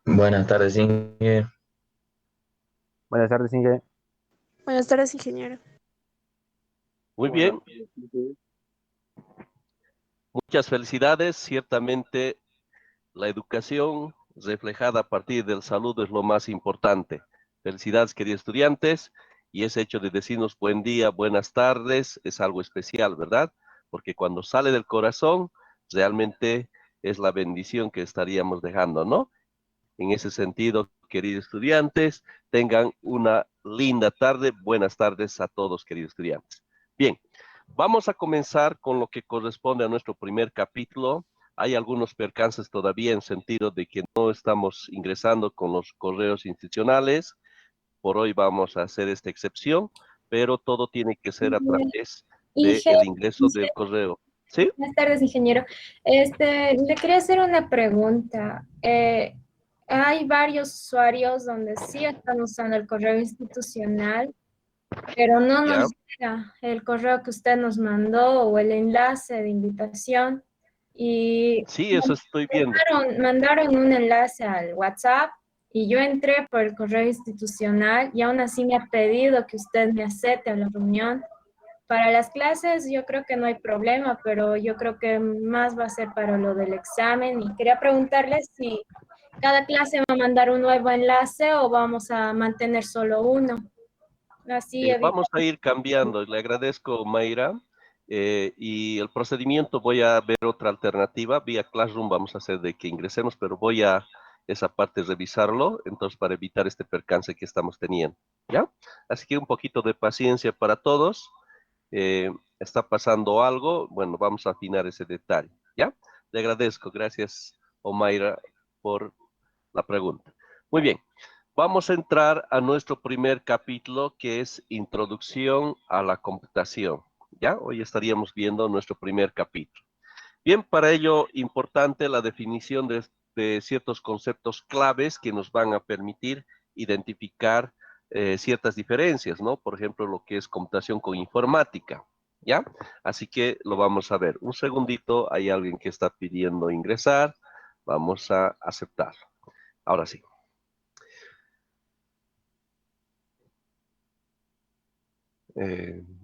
Buenas tardes, Inge. Buenas tardes, Inge. Buenas tardes, ingeniero. Muy bien, muchas felicidades. Ciertamente la educación reflejada a partir del saludo es lo más importante. Felicidades, queridos estudiantes, y ese hecho de decirnos buen día, buenas tardes, es algo especial, ¿verdad? Porque cuando sale del corazón, realmente es la bendición que estaríamos dejando, ¿no? En ese sentido, queridos estudiantes, tengan una linda tarde. Buenas tardes a todos, queridos estudiantes. Bien, vamos a comenzar con lo que corresponde a nuestro primer capítulo. Hay algunos percances todavía en sentido de que no estamos ingresando con los correos institucionales. Por hoy vamos a hacer esta excepción, pero todo tiene que ser a través del Inge, ingreso del correo. ¿Sí? buenas tardes, ingeniero. Le quería hacer una pregunta. Hay varios usuarios donde sí están usando el correo institucional, pero no ¿Ya? nos llega el correo que usted nos mandó o el enlace de invitación. Y Sí, eso estoy viendo. mandaron un enlace al WhatsApp y yo entré por el correo institucional y aún así me ha pedido que usted me acepte a la reunión. Para las clases yo creo que no hay problema, pero yo creo que más va a ser para lo del examen y quería preguntarle si cada clase va a mandar un nuevo enlace o vamos a mantener solo uno. Así evito. Vamos a ir cambiando. Le agradezco, Mayra. Y el procedimiento, voy a ver otra alternativa. Vía Classroom vamos a hacer de que ingresemos, pero voy a esa parte revisarlo, entonces para evitar este percance que estamos teniendo. ¿Ya? Así que un poquito de paciencia para todos. Eh, Está pasando algo. Bueno, vamos a afinar ese detalle. ¿Ya? Le agradezco. Gracias, Omaira, por la pregunta. Muy bien. Vamos a entrar a nuestro primer capítulo, que es Introducción a la Computación. ¿Ya? Hoy estaríamos viendo nuestro primer capítulo. Bien, para ello, importante la definición de ciertos conceptos claves que nos van a permitir identificar ciertas diferencias, ¿no? Por ejemplo, lo que es computación con informática, ¿ya? Así que lo vamos a ver. Un segundito, hay alguien que está pidiendo ingresar. Vamos a aceptar. Ahora sí.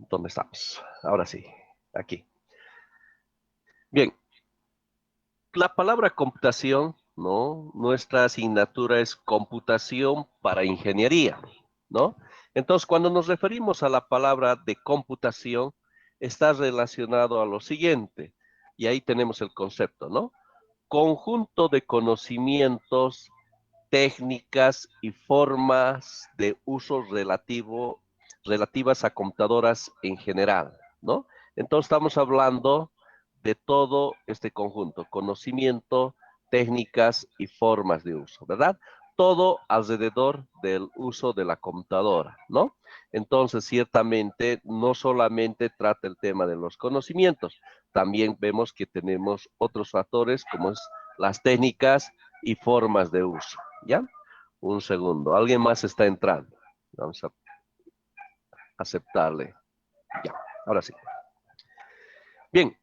¿Dónde estamos? Ahora sí, aquí. Bien, la palabra computación, ¿no? Nuestra asignatura es computación para ingeniería, ¿no? Entonces, cuando nos referimos a la palabra de computación, está relacionado a lo siguiente, y ahí tenemos el concepto, ¿no? Conjunto de conocimientos, técnicas y formas de uso relativas a computadoras en general, ¿no? Entonces estamos hablando de todo este conjunto, conocimiento, técnicas y formas de uso, ¿verdad? Todo alrededor del uso de la computadora, ¿no? Entonces, ciertamente, no solamente trata el tema de los conocimientos, también vemos que tenemos otros factores como es las técnicas y formas de uso, ¿ya? Un segundo, alguien más está entrando. Vamos a aceptarle. Ya, ahora sí. Bien,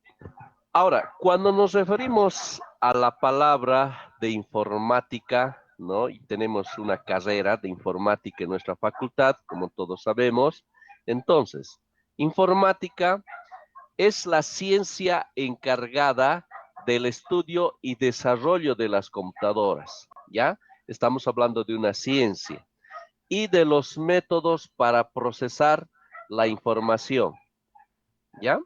ahora, cuando nos referimos a la palabra de informática, ¿no? Y tenemos una carrera de informática en nuestra facultad, como todos sabemos, entonces, informática es la ciencia encargada del estudio y desarrollo de las computadoras, ¿ya? Estamos hablando de una ciencia y de los métodos para procesar la información, ¿ya?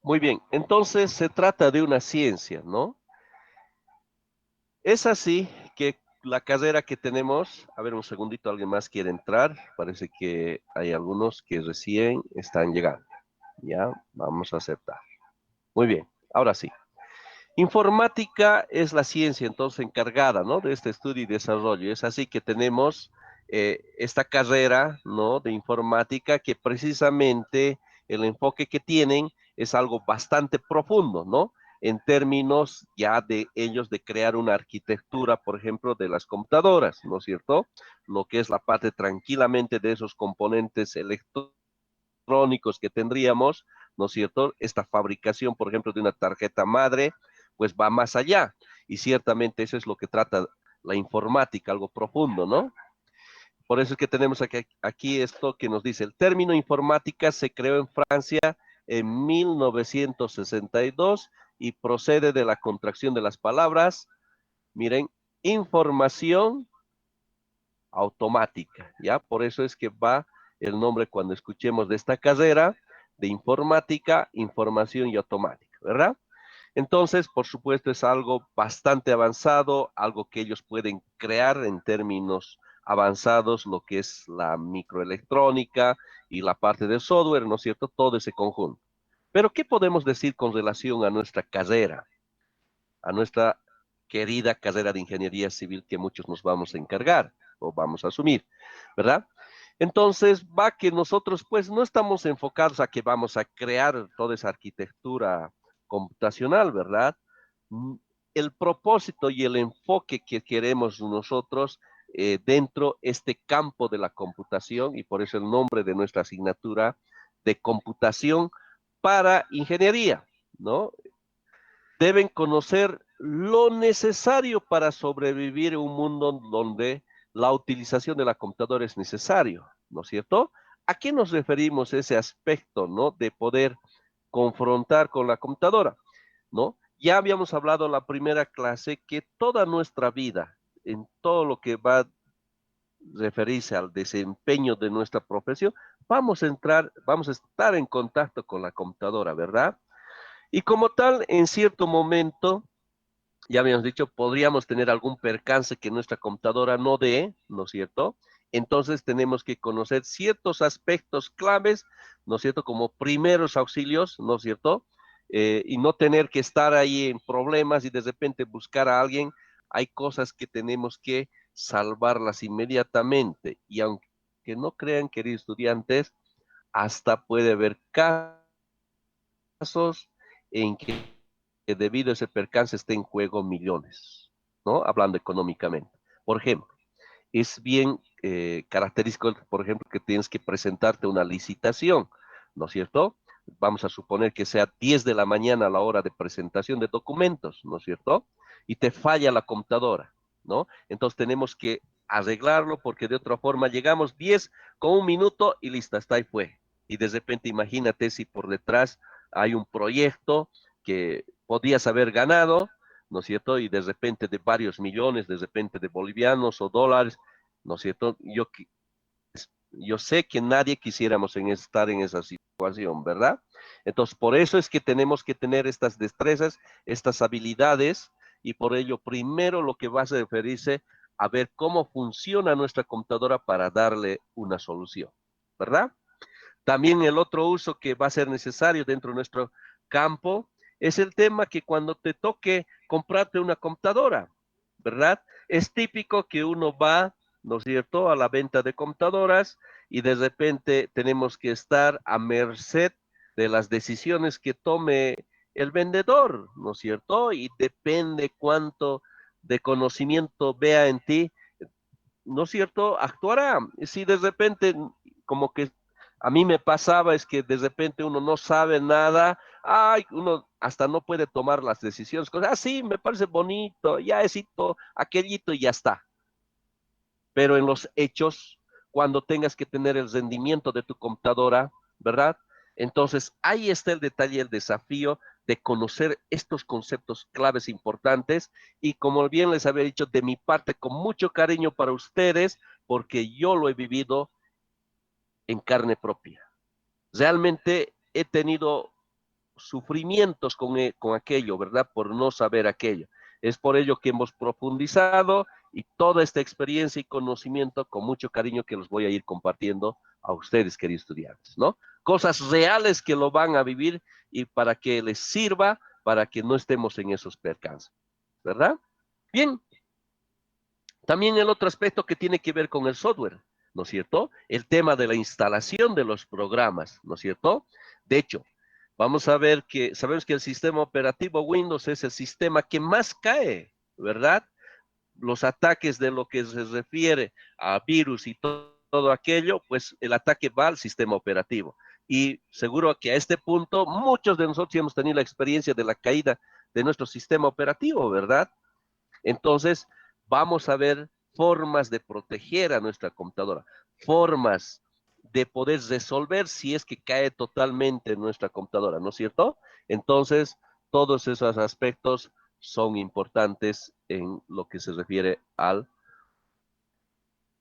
Muy bien, entonces se trata de una ciencia, ¿no? Es así que la carrera que tenemos, a ver un segundito, alguien más quiere entrar, parece que hay algunos que recién están llegando, ¿ya? Vamos a aceptar. Muy bien, ahora sí. Informática es la ciencia entonces encargada, ¿no? De este estudio y desarrollo. Es así que tenemos esta carrera, ¿no?, de informática, que precisamente el enfoque que tienen es algo bastante profundo, ¿no?, en términos ya de ellos de crear una arquitectura, por ejemplo, de las computadoras, ¿no es cierto? Lo que es la parte tranquilamente de esos componentes electrónicos que tendríamos, ¿no es cierto? Esta fabricación, por ejemplo, de una tarjeta madre, pues va más allá. Y ciertamente eso es lo que trata la informática, algo profundo, ¿no? Por eso es que tenemos aquí esto que nos dice, el término informática se creó en Francia en 1962 y procede de la contracción de las palabras, miren, información automática, ¿ya? Por eso es que va el nombre cuando escuchemos de esta carrera de informática, información y automática, ¿verdad? Entonces, por supuesto, es algo bastante avanzado, algo que ellos pueden crear en términos avanzados, lo que es la microelectrónica y la parte de software, ¿no es cierto? Todo ese conjunto. Pero, ¿qué podemos decir con relación a nuestra carrera? A nuestra querida carrera de ingeniería civil que muchos nos vamos a encargar o vamos a asumir, ¿verdad? Entonces, va que nosotros pues no estamos enfocados a que vamos a crear toda esa arquitectura computacional, ¿verdad? El propósito y el enfoque que queremos nosotros dentro de este campo de la computación, y por eso el nombre de nuestra asignatura de computación para ingeniería, ¿no? Deben conocer lo necesario para sobrevivir en un mundo donde la utilización de la computadora es necesario, ¿no es cierto? ¿A qué nos referimos ese aspecto, ¿no?, de poder confrontar con la computadora, ¿no? Ya habíamos hablado en la primera clase que toda nuestra vida, en todo lo que va a referirse al desempeño de nuestra profesión, vamos a estar en contacto con la computadora, ¿verdad? Y como tal, en cierto momento, ya habíamos dicho, podríamos tener algún percance que nuestra computadora no dé, ¿no es cierto? Entonces tenemos que conocer ciertos aspectos claves, ¿no es cierto? Como primeros auxilios, ¿no es cierto? Y no tener que estar ahí en problemas y de repente buscar a alguien. Hay cosas que tenemos que salvarlas inmediatamente. Y aunque no crean, queridos estudiantes, hasta puede haber casos en que debido a ese percance esté en juego millones, ¿no? Hablando económicamente. Por ejemplo, es bien característico, por ejemplo, que tienes que presentarte una licitación, ¿no es cierto? Vamos a suponer que sea 10 de la mañana a la hora de presentación de documentos, ¿no es cierto? Y te falla la computadora, ¿no? Entonces tenemos que arreglarlo porque de otra forma llegamos 10 con un minuto y listo, hasta ahí fue. Y de repente imagínate si por detrás hay un proyecto que podías haber ganado, ¿no es cierto? Y de repente de varios millones, de repente de bolivianos o dólares, ¿no es cierto? Yo sé que nadie quisiéramos estar en esa situación, ¿verdad? Entonces, por eso es que tenemos que tener estas destrezas, estas habilidades, y por ello, primero lo que va a referirse a ver cómo funciona nuestra computadora para darle una solución, ¿verdad? También el otro uso que va a ser necesario dentro de nuestro campo es el tema que cuando te toque comprarte una computadora, ¿verdad? Es típico que uno va, ¿no es cierto?, a la venta de computadoras y de repente tenemos que estar a merced de las decisiones que tome el vendedor, ¿no es cierto? Y depende cuánto de conocimiento vea en ti, ¿no es cierto?, actuará. Si de repente como que a mí me pasaba es que de repente uno no sabe nada, ay, uno hasta no puede tomar las decisiones, sí, me parece bonito, ya esito, aquellito y ya está. Pero en los hechos, cuando tengas que tener el rendimiento de tu computadora, ¿verdad? Entonces ahí está el detalle, el desafío de conocer estos conceptos claves importantes y como bien les había dicho, de mi parte, con mucho cariño para ustedes, porque yo lo he vivido en carne propia. Realmente he tenido sufrimientos con aquello, ¿verdad? Por no saber aquello. Es por ello que hemos profundizado y toda esta experiencia y conocimiento con mucho cariño que los voy a ir compartiendo a ustedes, queridos estudiantes, ¿no? Cosas reales que lo van a vivir y para que les sirva, para que no estemos en esos percances, ¿verdad? Bien. También el otro aspecto que tiene que ver con el software, ¿no es cierto? El tema de la instalación de los programas, ¿no es cierto? De hecho, vamos a ver que sabemos que el sistema operativo Windows es el sistema que más cae, ¿verdad? Los ataques de lo que se refiere a virus y todo aquello, pues el ataque va al sistema operativo. Y seguro que a este punto muchos de nosotros hemos tenido la experiencia de la caída de nuestro sistema operativo, ¿verdad? Entonces, vamos a ver formas de proteger a nuestra computadora, formas de poder resolver si es que cae totalmente nuestra computadora, ¿no es cierto? Entonces, todos esos aspectos son importantes en lo que se refiere al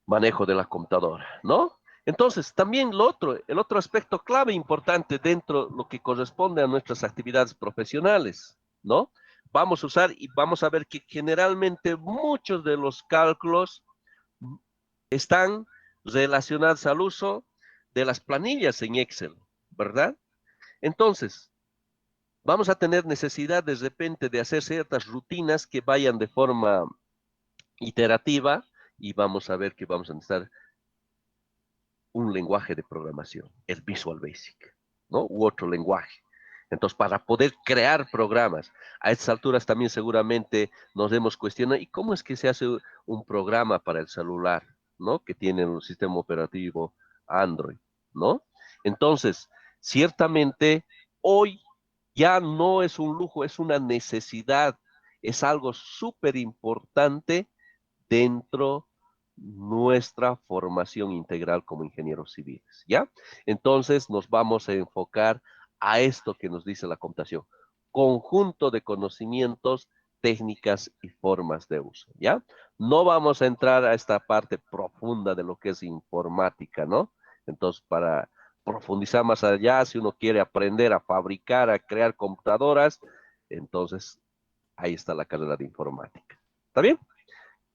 manejo de la computadora, ¿no? Entonces, también el otro aspecto clave importante dentro de lo que corresponde a nuestras actividades profesionales, ¿no? Vamos a usar y vamos a ver que generalmente muchos de los cálculos están relacionados al uso de las planillas en Excel, ¿verdad? Entonces, vamos a tener necesidad de repente de hacer ciertas rutinas que vayan de forma iterativa y vamos a ver que vamos a necesitar un lenguaje de programación, el Visual Basic, ¿no? U otro lenguaje. Entonces, para poder crear programas, a estas alturas también seguramente nos hemos cuestionado, ¿y cómo es que se hace un programa para el celular, ¿no? Que tiene un sistema operativo Android, ¿no? Entonces, ciertamente, hoy ya no es un lujo, es una necesidad, es algo súper importante dentro nuestra formación integral como ingenieros civiles, ¿ya? Entonces nos vamos a enfocar a esto que nos dice la computación, conjunto de conocimientos, técnicas y formas de uso, ¿ya? No vamos a entrar a esta parte profunda de lo que es informática, ¿no? Entonces, para profundizar más allá, si uno quiere aprender a fabricar, a crear computadoras, entonces ahí está la carrera de informática. ¿Está bien?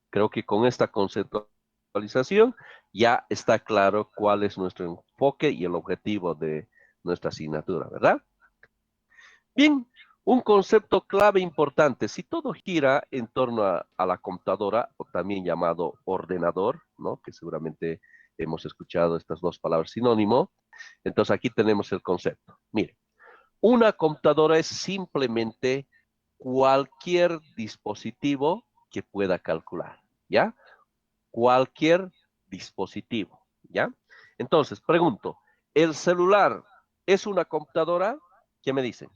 Creo que con esta conceptualización ya está claro cuál es nuestro enfoque y el objetivo de nuestra asignatura, ¿verdad? Bien, un concepto clave importante. Si todo gira en torno a la computadora, o también llamado ordenador, ¿no? Que seguramente hemos escuchado estas dos palabras sinónimo. Entonces aquí tenemos el concepto. Mire, una computadora es simplemente cualquier dispositivo que pueda calcular, ¿ya? Cualquier dispositivo, ¿ya? Entonces, pregunto, ¿el celular es una computadora? ¿Qué me dicen?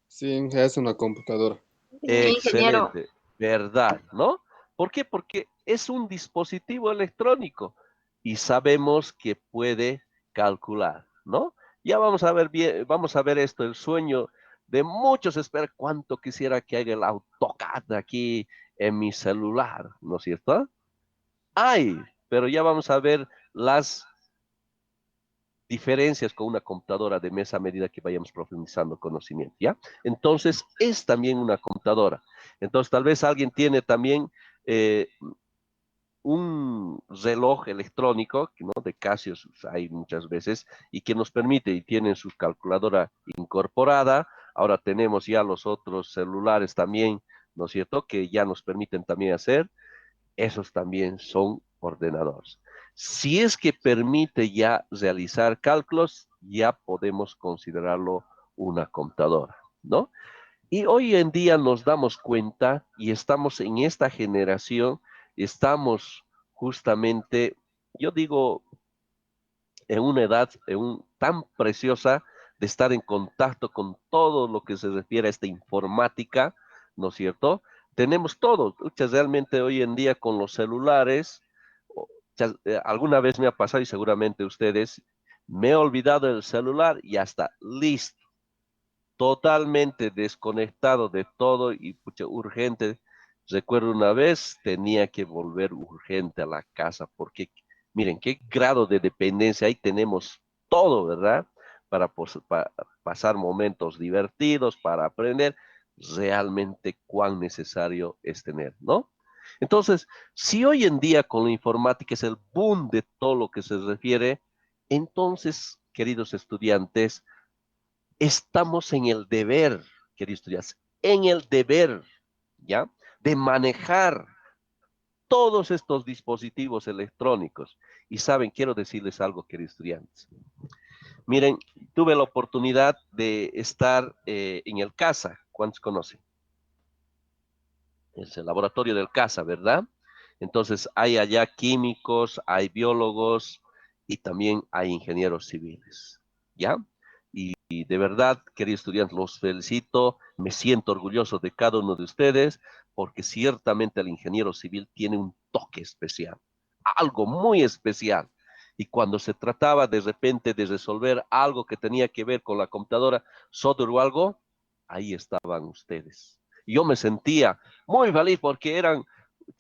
Sí, es una computadora. Sí, ingeniero. Excelente, ¿verdad? ¿No? ¿Por qué? Porque es un dispositivo electrónico y sabemos que puede calcular, ¿no? Ya vamos a ver bien, vamos a ver esto, el sueño de muchos espera cuánto quisiera que haga el AutoCAD aquí en mi celular, ¿no es cierto? Hay, pero ya vamos a ver las diferencias con una computadora de mesa a medida que vayamos profundizando conocimiento, ¿ya? Entonces, es también una computadora. Entonces, tal vez alguien tiene también un reloj electrónico, ¿no? De Casio hay muchas veces, y que nos permite, y tienen su calculadora incorporada. Ahora tenemos ya los otros celulares también, ¿no es cierto? Que ya nos permiten también hacer. Esos también son ordenadores. Si es que permite ya realizar cálculos, ya podemos considerarlo una computadora, ¿no? Y hoy en día nos damos cuenta y estamos en esta generación, estamos justamente, yo digo, en una edad tan preciosa de estar en contacto con todo lo que se refiere a esta informática, ¿no es cierto? Tenemos todo, realmente hoy en día con los celulares, alguna vez me ha pasado y seguramente ustedes, me he olvidado del celular y hasta listo, totalmente desconectado de todo y pucha, urgente. Recuerdo una vez tenía que volver urgente a la casa porque miren qué grado de dependencia ahí tenemos todo, ¿verdad? Para pasar momentos divertidos, para aprender realmente cuán necesario es tener, ¿no? Entonces, si hoy en día con la informática es el boom de todo lo que se refiere, entonces, queridos estudiantes, estamos en el deber, queridos estudiantes, en el deber, ¿ya? de manejar todos estos dispositivos electrónicos. Y saben, quiero decirles algo, queridos estudiantes. Miren, tuve la oportunidad de estar en el CASA. ¿Cuántos conocen? Es el laboratorio del CASA, ¿verdad? Entonces, hay allá químicos, hay biólogos y también hay ingenieros civiles, ¿ya? Y de verdad, queridos estudiantes, los felicito, me siento orgulloso de cada uno de ustedes, porque ciertamente el ingeniero civil tiene un toque especial, algo muy especial. Y cuando se trataba de repente de resolver algo que tenía que ver con la computadora, software o algo, ahí estaban ustedes. Y yo me sentía muy feliz porque eran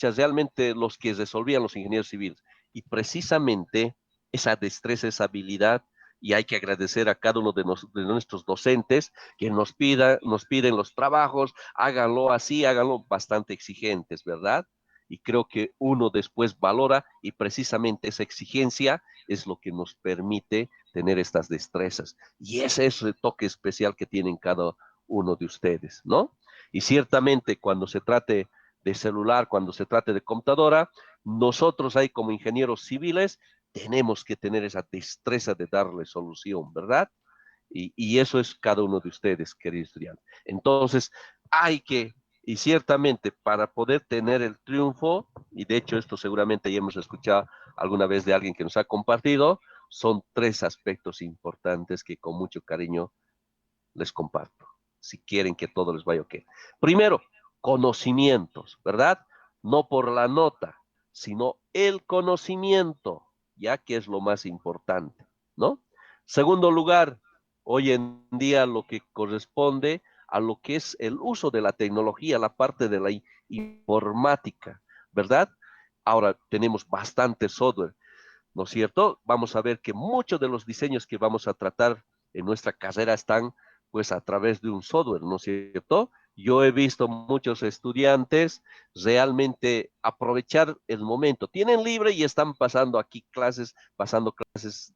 realmente los que resolvían los ingenieros civiles. Y precisamente esa destreza, esa habilidad, y hay que agradecer a cada uno de nuestros docentes que nos piden los trabajos, háganlo así, háganlo bastante exigentes, ¿verdad? Y creo que uno después valora y precisamente esa exigencia es lo que nos permite tener estas destrezas. Y ese es el toque especial que tienen cada uno de ustedes, ¿no? Y ciertamente cuando se trate de celular, cuando se trate de computadora, nosotros ahí como ingenieros civiles tenemos que tener esa destreza de darle solución, ¿verdad? Y eso es cada uno de ustedes, queridos estudiantes. Entonces, hay que, y ciertamente para poder tener el triunfo, y de hecho esto seguramente ya hemos escuchado alguna vez de alguien que nos ha compartido, son 3 aspectos importantes que con mucho cariño les comparto, si quieren que todo les vaya ok. Primero, conocimientos, ¿verdad? No por la nota, sino el conocimiento, ya que es lo más importante, ¿no? Segundo lugar, hoy en día lo que corresponde a lo que es el uso de la tecnología, la parte de la informática, ¿verdad? Ahora tenemos bastante software, ¿no es cierto? Vamos a ver que muchos de los diseños que vamos a tratar en nuestra carrera están pues a través de un software, ¿no es cierto? Yo he visto muchos estudiantes realmente aprovechar el momento. Tienen libre y están pasando aquí clases, pasando clases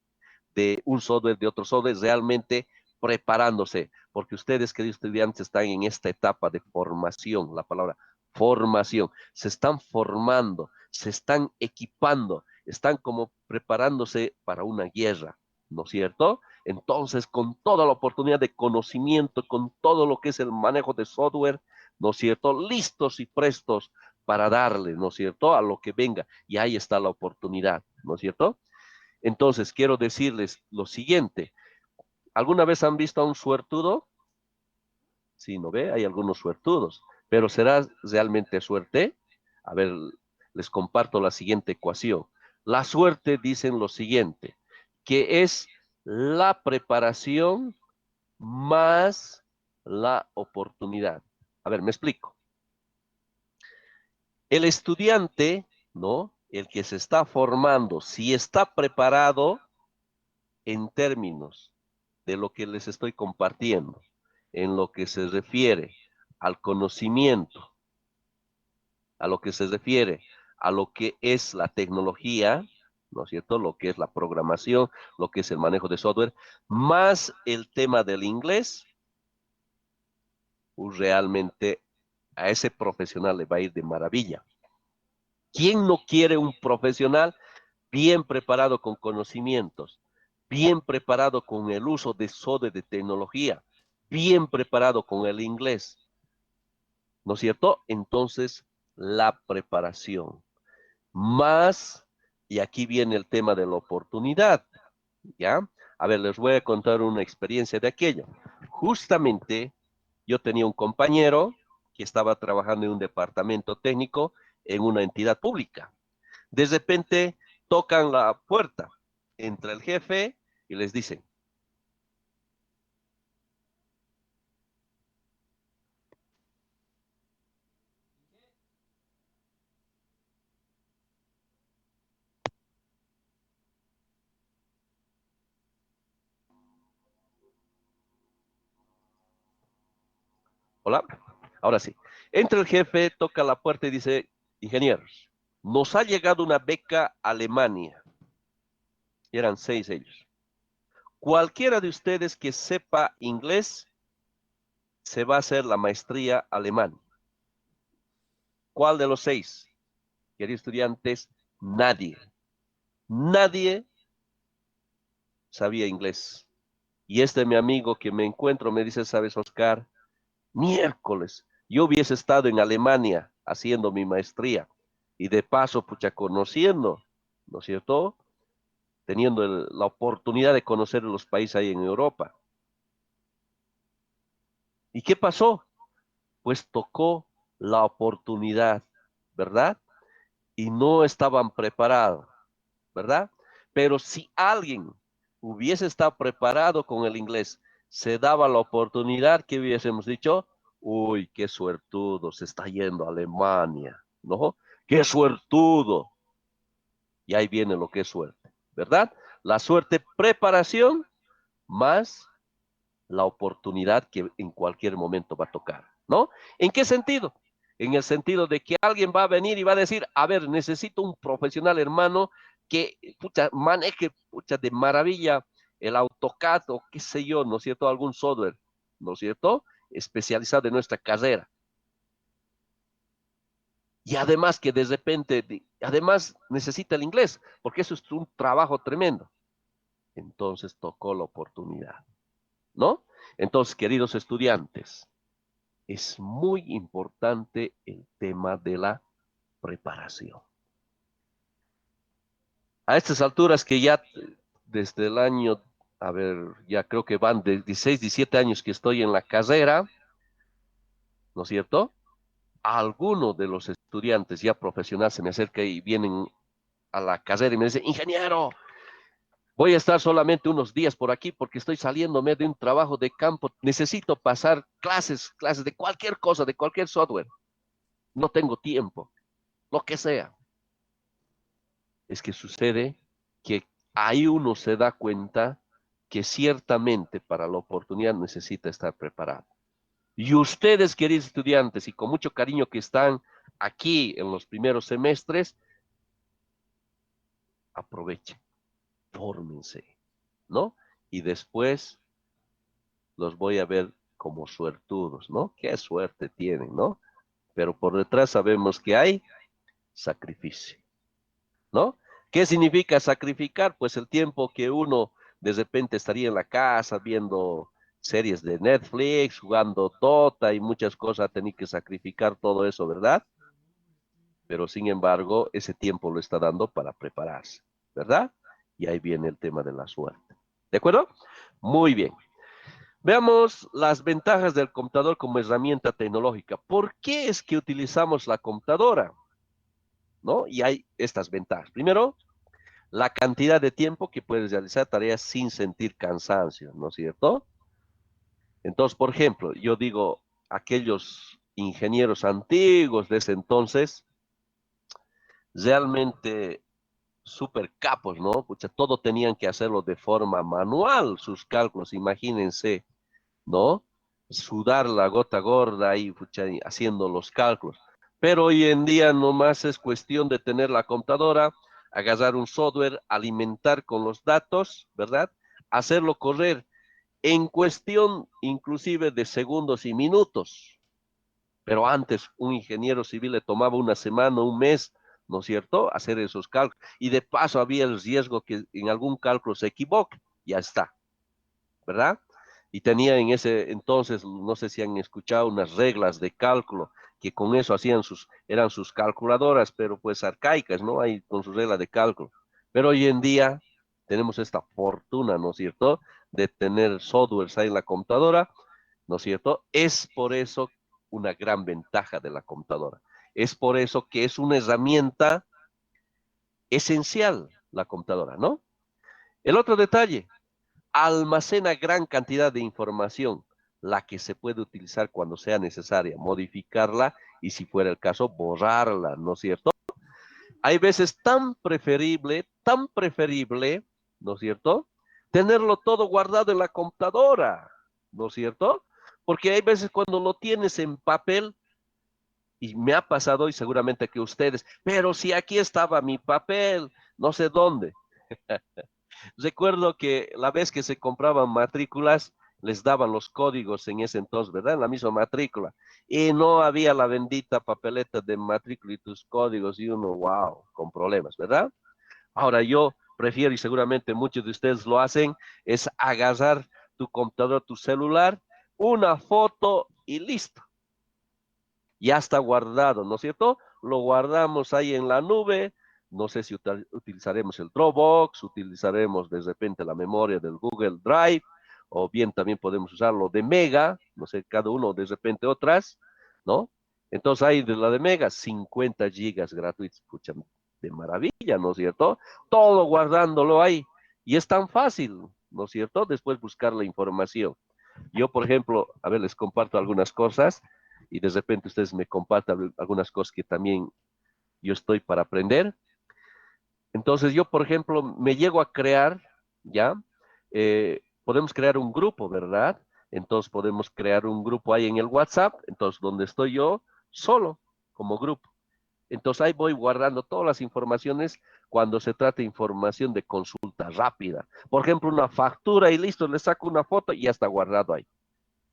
de un software, de otro software, realmente preparándose, porque ustedes, queridos estudiantes, están en esta etapa de formación, la palabra formación, se están formando, se están equipando, están como preparándose para una guerra, ¿no es cierto? Entonces, con toda la oportunidad de conocimiento, con todo lo que es el manejo de software, ¿no es cierto? Listos y prestos para darle, ¿no es cierto? A lo que venga. Y ahí está la oportunidad, ¿no es cierto? Entonces, quiero decirles lo siguiente. ¿Alguna vez han visto a un suertudo? Sí, ¿no ve? Hay algunos suertudos. Pero ¿será realmente suerte? A ver, les comparto la siguiente ecuación. La suerte dicen lo siguiente, que es la preparación más la oportunidad. A ver, me explico. El estudiante, ¿no? El que se está formando, si está preparado en términos de lo que les estoy compartiendo, en lo que se refiere al conocimiento, a lo que se refiere a lo que es la tecnología, ¿no es cierto? Lo que es la programación, lo que es el manejo de software, más el tema del inglés, pues realmente a ese profesional le va a ir de maravilla. ¿Quién no quiere un profesional bien preparado con conocimientos, bien preparado con el uso de software de tecnología, bien preparado con el inglés? ¿No es cierto? Entonces, la preparación. Más, y aquí viene el tema de la oportunidad, ¿ya? A ver, les voy a contar una experiencia de aquello. Justamente, yo tenía un compañero que estaba trabajando en un departamento técnico en una entidad pública. De repente, tocan la puerta, entra el jefe y les dicen, hola, ahora sí. Entra el jefe, toca la puerta y dice, ingenieros, nos ha llegado una beca a Alemania. Y eran 6 ellos. Cualquiera de ustedes que sepa inglés se va a hacer la maestría alemán. ¿Cuál de los 6? Queridos estudiantes, nadie. Nadie sabía inglés. Y mi amigo que me encuentro me dice, ¿sabes, Oscar? Miércoles, yo hubiese estado en Alemania haciendo mi maestría y de paso, pucha, conociendo, ¿no es cierto? Teniendo la oportunidad de conocer los países ahí en Europa. ¿Y qué pasó? Pues tocó la oportunidad, ¿verdad? Y no estaban preparados, ¿verdad? Pero si alguien hubiese estado preparado con el inglés, se daba la oportunidad que hubiésemos dicho, uy, qué suertudo, se está yendo a Alemania, ¿no? Qué suertudo. Y ahí viene lo que es suerte, ¿verdad? La suerte, preparación, más la oportunidad que en cualquier momento va a tocar, ¿no? ¿En qué sentido? En el sentido de que alguien va a venir y va a decir, a ver, necesito un profesional, hermano, que pucha, maneje pucha, de maravilla el AutoCAD o qué sé yo, ¿no es cierto? Algún software, ¿no es cierto? Especializado en nuestra carrera. Y además que de repente, además necesita el inglés, porque eso es un trabajo tremendo. Entonces tocó la oportunidad, ¿no? Entonces, queridos estudiantes, es muy importante el tema de la preparación. A estas alturas que ya desde el año, a ver, ya creo que van de 16, 17 años que estoy en la carrera, ¿no es cierto? Algunos de los estudiantes ya profesionales se me acercan y vienen a la carrera y me dicen, ingeniero, voy a estar solamente unos días por aquí porque estoy saliéndome de un trabajo de campo. Necesito pasar clases de cualquier cosa, de cualquier software. No tengo tiempo, lo que sea. Es que sucede que ahí uno se da cuenta que ciertamente para la oportunidad necesita estar preparado. Y ustedes, queridos estudiantes, y con mucho cariño que están aquí en los primeros semestres, aprovechen, fórmense, ¿no? Y después los voy a ver como suertudos, ¿no? Qué suerte tienen, ¿no? Pero por detrás sabemos que hay sacrificio, ¿no? ¿Qué significa sacrificar? Pues el tiempo que uno de repente estaría en la casa viendo series de Netflix, jugando Dota y muchas cosas, tener que sacrificar todo eso, ¿verdad? Pero sin embargo, ese tiempo lo está dando para prepararse, ¿verdad? Y ahí viene el tema de la suerte. ¿De acuerdo? Muy bien. Veamos las ventajas del computador como herramienta tecnológica. ¿Por qué es que utilizamos la computadora? ¿No? Y hay estas ventajas. Primero, la cantidad de tiempo que puedes realizar tareas sin sentir cansancio, ¿no es cierto? Entonces, por ejemplo, yo digo, aquellos ingenieros antiguos de ese entonces, realmente súper capos, ¿no? Pucha, todo tenían que hacerlo de forma manual, sus cálculos, imagínense, ¿no? Sudar la gota gorda y pucha, haciendo los cálculos. Pero hoy en día nomás es cuestión de tener la computadora, agarrar un software, alimentar con los datos, ¿verdad? Hacerlo correr en cuestión inclusive de segundos y minutos. Pero antes un ingeniero civil le tomaba una semana, un mes, ¿no es cierto?, hacer esos cálculos. Y de paso había el riesgo que en algún cálculo se equivoque, ya está, ¿verdad? Y tenía en ese entonces, no sé si han escuchado, unas reglas de cálculo, que con eso eran sus calculadoras, pero pues arcaicas, ¿no? Ahí con su regla de cálculo. Pero hoy en día tenemos esta fortuna, ¿no es cierto?, de tener softwares ahí en la computadora, ¿no es cierto? Es por eso una gran ventaja de la computadora. Es por eso que es una herramienta esencial la computadora, ¿no? El otro detalle, almacena gran cantidad de información, la que se puede utilizar cuando sea necesaria, modificarla y si fuera el caso, borrarla, ¿no es cierto? Hay veces tan preferible, ¿no es cierto?, tenerlo todo guardado en la computadora, ¿no es cierto? Porque hay veces cuando lo tienes en papel, y me ha pasado y seguramente que ustedes, pero si aquí estaba mi papel, no sé dónde. Recuerdo que la vez que se compraban matrículas, les daban los códigos en ese entonces, ¿verdad? En la misma matrícula. Y no había la bendita papeleta de matrícula y tus códigos y uno, wow, con problemas, ¿verdad? Ahora yo prefiero, y seguramente muchos de ustedes lo hacen, es agarrar tu computador, tu celular, una foto y listo. Ya está guardado, ¿no es cierto? Lo guardamos ahí en la nube. No sé si utilizaremos el Dropbox, utilizaremos de repente la memoria del Google Drive, o bien también podemos usarlo de Mega, no sé, cada uno de repente otras, ¿no? Entonces hay de la de Mega 50 gigas gratuitos, escucha, de maravilla, ¿no es cierto? Todo guardándolo ahí. Y es tan fácil, ¿no es cierto? Después buscar la información. Yo, por ejemplo, a ver, les comparto algunas cosas y de repente ustedes me compartan algunas cosas que también yo estoy para aprender. Entonces yo, por ejemplo, me llego a crear, ¿ya? Podemos crear un grupo, ¿verdad? Entonces podemos crear un grupo ahí en el WhatsApp, entonces donde estoy yo solo como grupo. Entonces ahí voy guardando todas las informaciones cuando se trata de información de consulta rápida. Por ejemplo, una factura y listo, le saco una foto y ya está guardado ahí.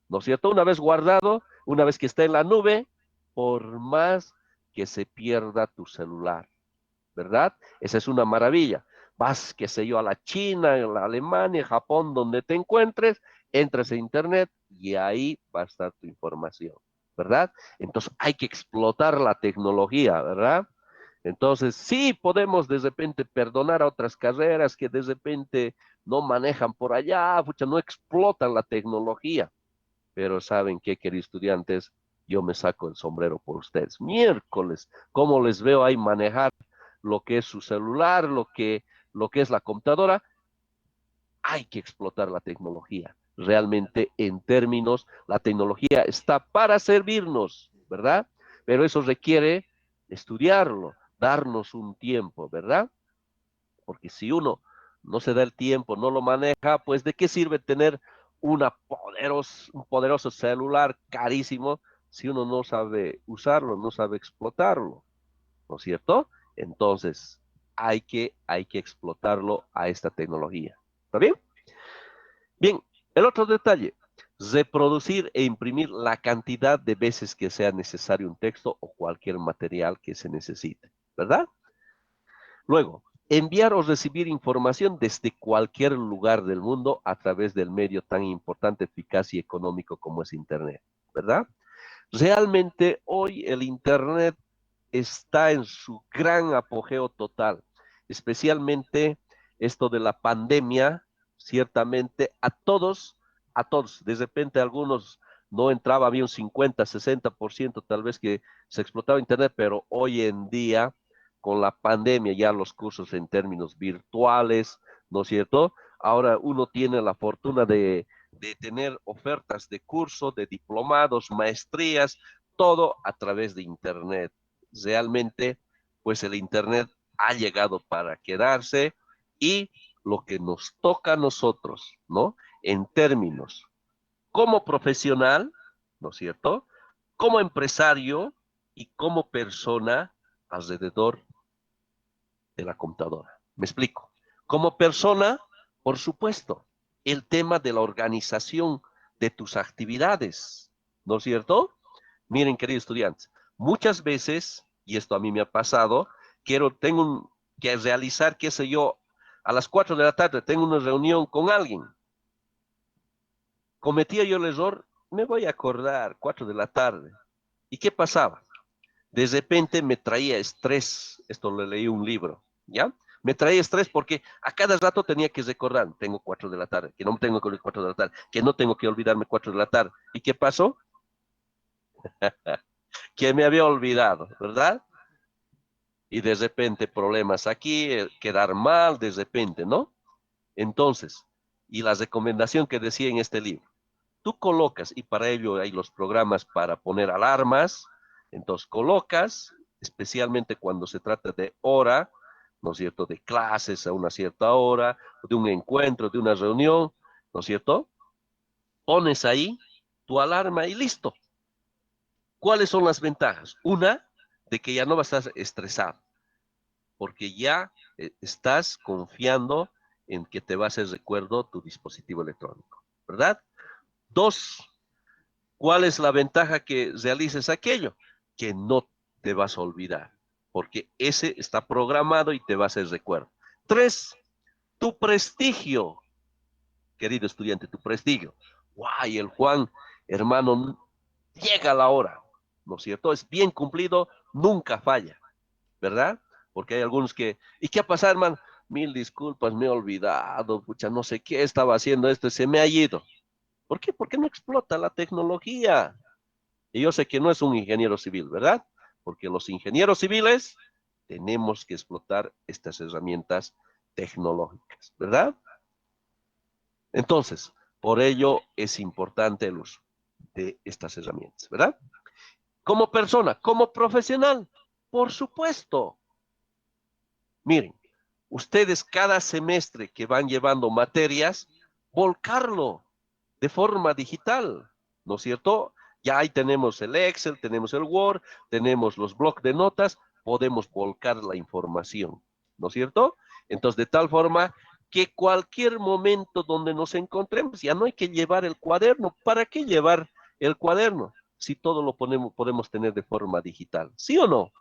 ¿No es cierto? Una vez guardado, una vez que está en la nube, por más que se pierda tu celular, ¿verdad? Esa es una maravilla. Vas, qué sé yo, a la China, a la Alemania, Japón, donde te encuentres, entras a internet y ahí va a estar tu información, ¿verdad? Entonces hay que explotar la tecnología, ¿verdad? Entonces sí podemos de repente perdonar a otras carreras que de repente no manejan por allá, pucha, no explotan la tecnología. Pero ¿saben qué, queridos estudiantes? Yo me saco el sombrero por ustedes. Miércoles, ¿cómo les veo ahí manejar lo que es su celular, lo que es la computadora? Hay que explotar la tecnología. Realmente, en términos, la tecnología está para servirnos, ¿verdad? Pero eso requiere estudiarlo, darnos un tiempo, ¿verdad? Porque si uno no se da el tiempo, no lo maneja, pues ¿de qué sirve tener un poderoso celular carísimo si uno no sabe usarlo, no sabe explotarlo? ¿No es cierto? Entonces, hay que explotarlo a esta tecnología. ¿Está bien? Bien, el otro detalle, reproducir e imprimir la cantidad de veces que sea necesario un texto o cualquier material que se necesite, ¿verdad? Luego, enviar o recibir información desde cualquier lugar del mundo a través del medio tan importante, eficaz y económico como es Internet, ¿verdad? Realmente hoy el Internet está en su gran apogeo total, especialmente esto de la pandemia, ciertamente a todos, de repente algunos no entraba, había un 50, 60% tal vez que se explotaba Internet, pero hoy en día, con la pandemia, ya los cursos en términos virtuales, ¿no es cierto? Ahora uno tiene la fortuna de tener ofertas de curso, de diplomados, maestrías, todo a través de Internet. Realmente, pues el Internet ha llegado para quedarse y lo que nos toca a nosotros, ¿no? En términos como profesional, ¿no es cierto? Como empresario y como persona alrededor de la computadora. ¿Me explico? Como persona, por supuesto, el tema de la organización de tus actividades, ¿no es cierto? Miren, queridos estudiantes, muchas veces, y esto a mí me ha pasado, tengo que realizar, qué sé yo, a las 4 de la tarde tengo una reunión con alguien. Cometía yo el error, me voy a acordar, 4 de la tarde. ¿Y qué pasaba? De repente me traía estrés, esto lo leí un libro, ¿ya? Me traía estrés porque a cada rato tenía que recordar, tengo 4 de la tarde, que no tengo que olvidar 4 de la tarde, que no tengo que olvidarme 4 de la tarde. ¿Y qué pasó? Que me había olvidado, ¿verdad? Y de repente problemas aquí, quedar mal, de repente, ¿no? Entonces, y la recomendación que decía en este libro, tú colocas, y para ello hay los programas para poner alarmas, entonces colocas, especialmente cuando se trata de hora, ¿no es cierto?, de clases a una cierta hora, de un encuentro, de una reunión, ¿no es cierto? Pones ahí tu alarma y listo. ¿Cuáles son las ventajas? Una, de que ya no vas a estar estresado, porque ya estás confiando en que te va a hacer recuerdo tu dispositivo electrónico, ¿verdad? Dos, ¿cuál es la ventaja que realices aquello? Que no te vas a olvidar, porque ese está programado y te va a hacer recuerdo. Tres, tu prestigio, querido estudiante, tu prestigio. ¡Guay! El Juan, hermano, llega a la hora, ¿no es cierto? Es bien cumplido, nunca falla, ¿verdad? Porque hay algunos que, ¿y qué ha pasado, hermano? Mil disculpas, me he olvidado, pucha, no sé qué estaba haciendo esto, se me ha ido. ¿Por qué? Porque no explota la tecnología. Y yo sé que no es un ingeniero civil, ¿verdad? Porque los ingenieros civiles tenemos que explotar estas herramientas tecnológicas, ¿verdad? Entonces, por ello es importante el uso de estas herramientas, ¿verdad? Como persona, como profesional, por supuesto. Miren, ustedes cada semestre que van llevando materias, volcarlo de forma digital, ¿no es cierto? Ya ahí tenemos el Excel, tenemos el Word, tenemos los blocs de notas, podemos volcar la información, ¿no es cierto? Entonces, de tal forma que cualquier momento donde nos encontremos, ya no hay que llevar el cuaderno. ¿Para qué llevar el cuaderno? Si todo lo podemos tener de forma digital, ¿sí o no?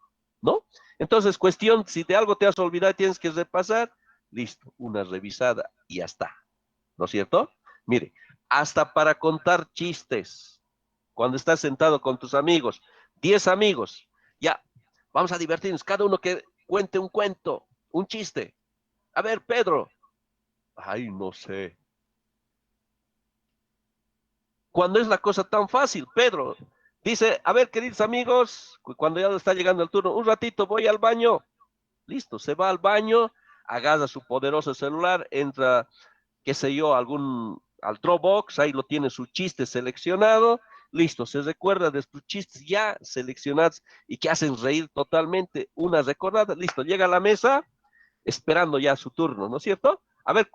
¿No? Entonces, cuestión, si de algo te has olvidado y tienes que repasar, listo, una revisada y ya está, ¿no es cierto? Mire, hasta para contar chistes, cuando estás sentado con tus amigos, 10 amigos, ya, vamos a divertirnos, cada uno que cuente un cuento, un chiste. A ver, Pedro, ay, no sé. Cuando es la cosa tan fácil, Pedro dice, a ver, queridos amigos, cuando ya está llegando el turno, un ratito voy al baño. Listo, se va al baño, agarra su poderoso celular, entra, qué sé yo, al Dropbox, ahí lo tiene su chiste seleccionado, listo, se recuerda de sus chistes ya seleccionados y que hacen reír totalmente, una recordada, listo, llega a la mesa esperando ya su turno, ¿no es cierto? A ver,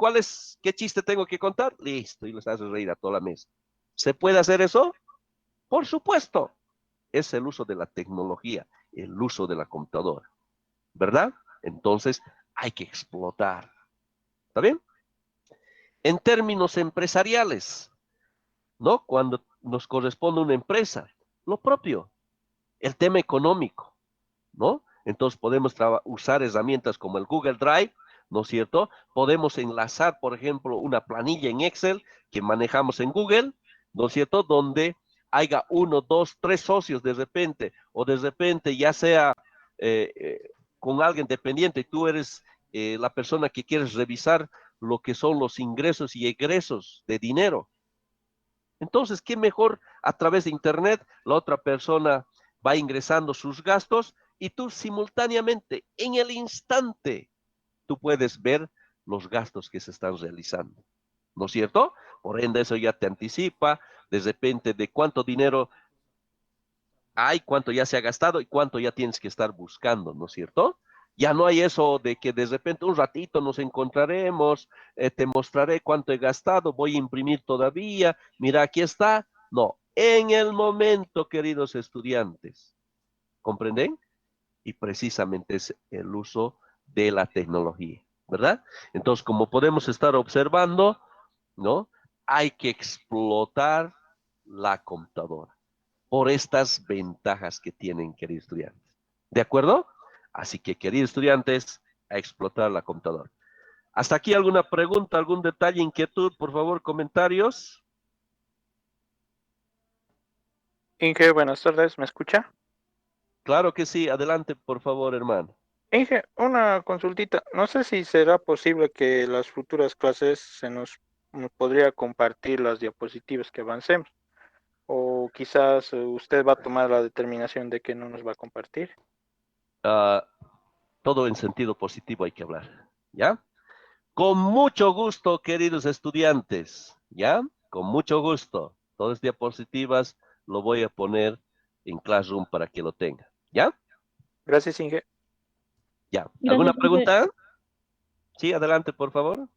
qué chiste tengo que contar? Listo, y les hace reír a toda la mesa. ¿Se puede hacer eso? Por supuesto, es el uso de la tecnología, el uso de la computadora, ¿verdad? Entonces, hay que explotar. ¿Está bien? En términos empresariales, ¿no? Cuando nos corresponde una empresa, lo propio, el tema económico, ¿no? Entonces podemos usar herramientas como el Google Drive, ¿no es cierto? Podemos enlazar, por ejemplo, una planilla en Excel que manejamos en Google, ¿no es cierto? Donde haya uno, dos, tres socios de repente, o de repente ya sea eh, eh, con alguien dependiente, tú eres la persona que quieres revisar lo que son los ingresos y egresos de dinero. Entonces, ¿qué mejor a través de Internet? La otra persona va ingresando sus gastos y tú simultáneamente, en el instante, tú puedes ver los gastos que se están realizando. ¿No es cierto? Por ende, eso ya te anticipa de repente de cuánto dinero hay, cuánto ya se ha gastado y cuánto ya tienes que estar buscando, ¿no es cierto? Ya no hay eso de que de repente un ratito nos encontraremos, te mostraré cuánto he gastado, voy a imprimir todavía, mira, aquí está. No, en el momento, queridos estudiantes, ¿comprenden? Y precisamente es el uso de la tecnología, ¿verdad? Entonces, como podemos estar observando, ¿no? Hay que explotar la computadora por estas ventajas que tienen, queridos estudiantes. ¿De acuerdo? Así que, queridos estudiantes, a explotar la computadora. ¿Hasta aquí alguna pregunta, algún detalle, inquietud? Por favor, comentarios. Inge, buenas tardes, ¿me escucha? Claro que sí. Adelante, por favor, hermano. Inge, una consultita. No sé si será posible que las futuras clases nos podría compartir las diapositivas que avancemos. O quizás usted va a tomar la determinación de que no nos va a compartir. Ah, todo en sentido positivo hay que hablar. ¿Ya? Con mucho gusto, queridos estudiantes. ¿Ya? Con mucho gusto. Todas diapositivas lo voy a poner en Classroom para que lo tengan. ¿Ya? Gracias, Inge. Ya. ¿Alguna Gracias, profe. pregunta? Sí, adelante, por favor.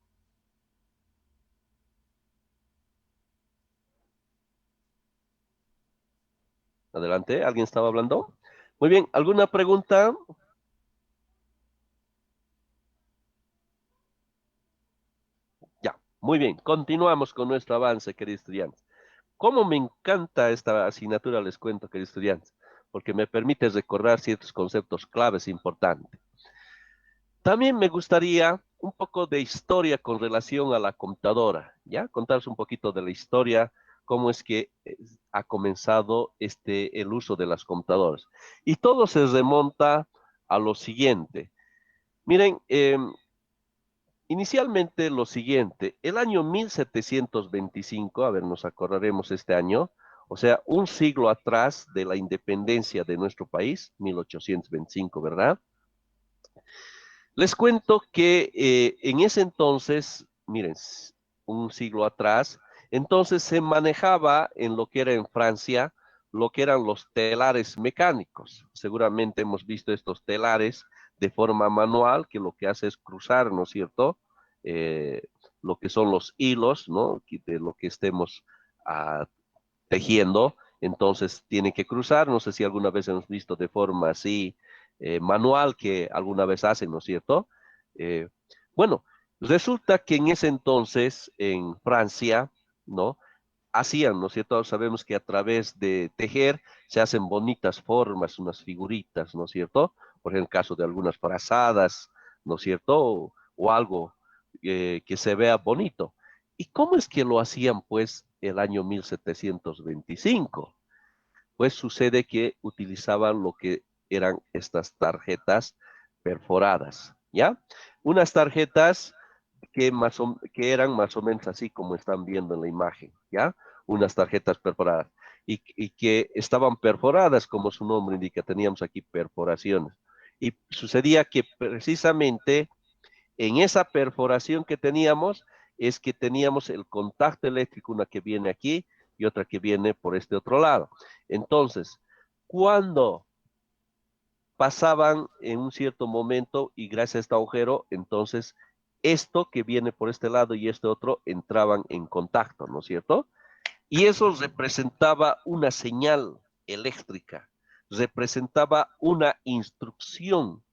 Adelante, ¿alguien estaba hablando? Muy bien, ¿alguna pregunta? Ya, muy bien, continuamos con nuestro avance, queridos estudiantes. cómo me encanta esta asignatura, les cuento, queridos estudiantes, porque me permite recordar ciertos conceptos claves importantes. También me gustaría un poco de historia con relación a la computadora, ¿ya? Contaros un poquito de la historia, cómo es que ha comenzado el uso de las computadoras. Y todo se remonta a lo siguiente. Miren, inicialmente lo siguiente, el año 1725, a ver, nos acordaremos este año, o sea, un siglo atrás de la independencia de nuestro país, 1825, ¿verdad? Les cuento que en ese entonces, miren, un siglo atrás, entonces se manejaba en lo que era en Francia, lo que eran los telares mecánicos. Seguramente hemos visto estos telares de forma manual, que lo que hace es cruzar, ¿no es cierto? Eh, lo que son los hilos, ¿no? De lo que estemos tejiendo, entonces tiene que cruzar. No sé si alguna vez hemos visto de forma así manual que alguna vez hacen, ¿no es cierto? Eh, bueno, resulta que en ese entonces en Francia, ¿no? Hacían, ¿no es cierto? Sabemos que a través de tejer se hacen bonitas formas, unas figuritas, ¿no es cierto? Por ejemplo, en el caso de algunas frazadas, ¿no es cierto? O algo que se vea bonito. ¿Y cómo es que lo hacían, pues, el año 1725? Pues sucede que utilizaban lo que eran estas tarjetas perforadas, ¿ya? Unas tarjetas que eran más o menos así como están viendo en la imagen, ¿ya? Unas tarjetas perforadas. Y que estaban perforadas, como su nombre indica, teníamos aquí perforaciones. Y sucedía que precisamente en esa perforación que teníamos, es que teníamos el contacto eléctrico, una que viene aquí y otra que viene por este otro lado. Entonces, cuando pasaban en un cierto momento y gracias a este agujero, entonces esto que viene por este lado y este otro entraban en contacto, ¿no es cierto? Y eso representaba una señal eléctrica, representaba una instrucción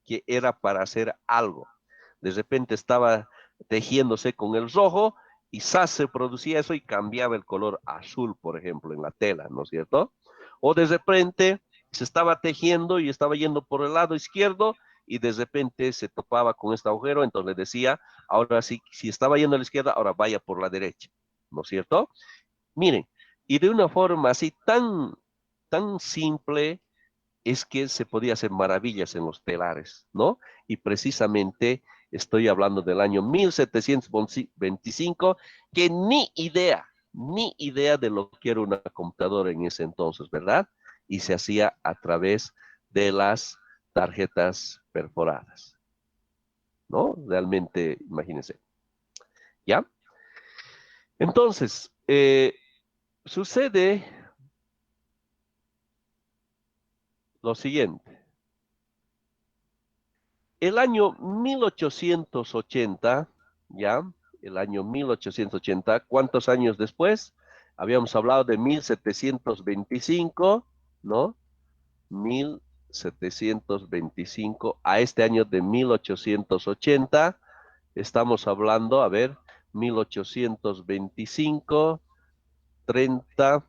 que era para hacer algo. De repente estaba tejiéndose con el rojo y ¡zas! Se producía eso y cambiaba el color azul, por ejemplo, en la tela, ¿no es cierto? O de repente se estaba tejiendo y estaba yendo por el lado izquierdo y de repente se topaba con este agujero, entonces le decía, ahora sí, si estaba yendo a la izquierda, ahora vaya por la derecha, ¿no es cierto? Miren, y de una forma así tan simple, es que se podía hacer maravillas en los telares, ¿no? Y precisamente estoy hablando del año 1725, que ni idea de lo que era una computadora en ese entonces, ¿verdad? Y se hacía a través de las tarjetas perforadas, ¿no? Realmente, imagínense, ¿ya? Entonces, sucede lo siguiente. El año 1880, ¿ya? El año 1880, ¿cuántos años después? Habíamos hablado de 1725, ¿no? 1725 a este año de 1880, estamos hablando, a ver, 1825, 30,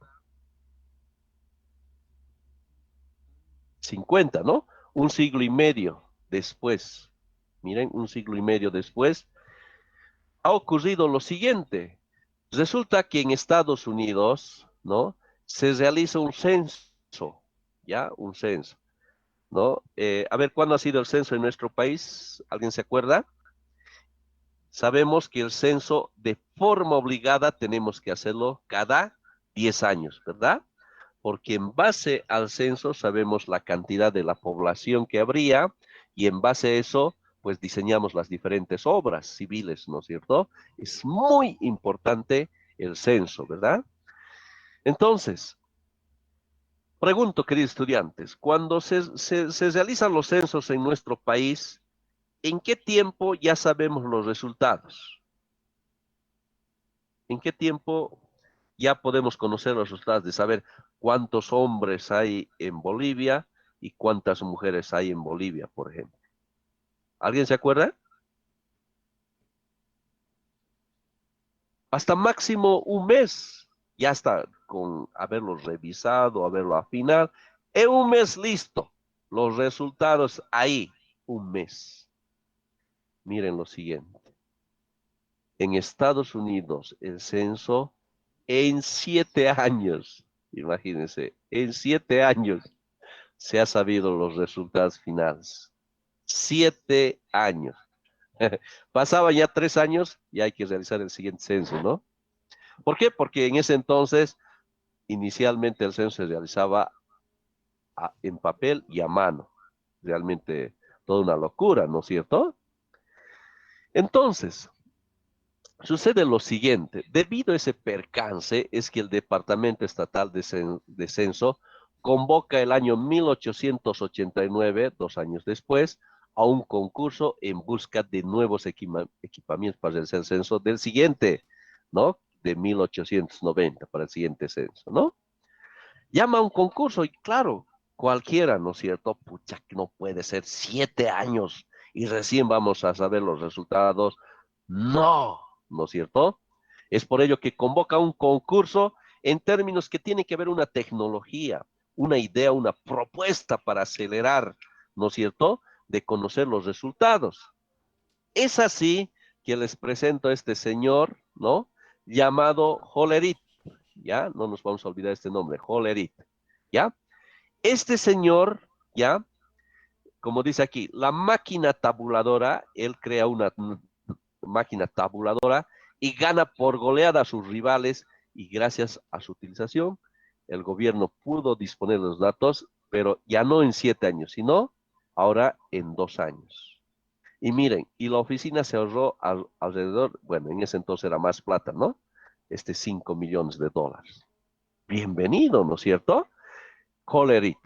50, ¿no? Un siglo y medio después. Miren, un siglo y medio después, ha ocurrido lo siguiente. Resulta que en Estados Unidos, ¿no? Se realiza un censo, ¿ya? Un censo, ¿no? A ver, ¿cuándo ha sido el censo en nuestro país? ¿Alguien se acuerda? Sabemos que el censo de forma obligada tenemos que hacerlo cada 10 años, ¿verdad? Porque en base al censo sabemos la cantidad de la población que habría y en base a eso, pues diseñamos las diferentes obras civiles, ¿no es cierto? Es muy importante el censo, ¿verdad? Entonces, pregunto, queridos estudiantes, cuando se realizan los censos en nuestro país, ¿en qué tiempo ya sabemos los resultados? ¿En qué tiempo ya podemos conocer los resultados de saber cuántos hombres hay en Bolivia y cuántas mujeres hay en Bolivia, por ejemplo? ¿Alguien se acuerda? Hasta máximo un mes, ya está con haberlo revisado, haberlo afinado. En un mes listo. Los resultados ahí, un mes. Miren lo siguiente. En Estados Unidos, el censo en 7 años, imagínense, en 7 años se ha sabido los resultados finales. 7 años. Pasaban ya 3 años y hay que realizar el siguiente censo, ¿no? ¿Por qué? Porque en ese entonces, inicialmente el censo se realizaba en papel y a mano. Realmente toda una locura, ¿no es cierto? Entonces, sucede lo siguiente. Debido a ese percance, es que el Departamento Estatal de Censo convoca el año 1889, 2 años después, a un concurso en busca de nuevos equipamientos para realizar el censo del siguiente, ¿no? De 1890, para el siguiente censo, ¿no? Llama a un concurso y claro, cualquiera, ¿no es cierto? Pucha, que no puede ser 7 años y recién vamos a saber los resultados. No, ¿no es cierto? Es por ello que convoca un concurso en términos que tiene que ver una tecnología, una idea, una propuesta para acelerar, ¿no es cierto?, de conocer los resultados. Es así que les presento a este señor, ¿no?, llamado Hollerith, ¿ya? No nos vamos a olvidar este nombre, Hollerith, ¿ya? Este señor, ¿ya? Como dice aquí, la máquina tabuladora, él crea una máquina tabuladora y gana por goleada a sus rivales y gracias a su utilización, el gobierno pudo disponer de los datos, pero ya no en 7 años, sino ahora en 2 años. Y miren, y la oficina se ahorró alrededor, bueno, en ese entonces era más plata, ¿no? 5 millones de dólares. Bienvenido, ¿no es cierto? Hollerith,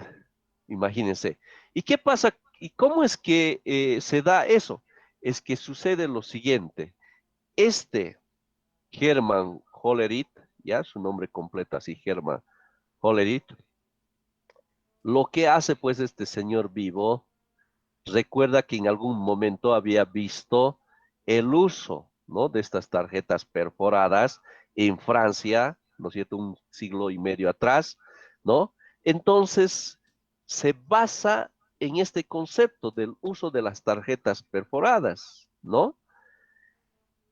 imagínense. ¿Y qué pasa? ¿Y cómo es que se da eso? Es que sucede lo siguiente. Hermann Hollerith, ya su nombre completo así, Hermann Hollerith, lo que hace pues este señor vivo, recuerda que en algún momento había visto el uso, ¿no?, de estas tarjetas perforadas en Francia, ¿no es cierto?, un siglo y medio atrás, ¿no? Entonces, se basa en este concepto del uso de las tarjetas perforadas, ¿no?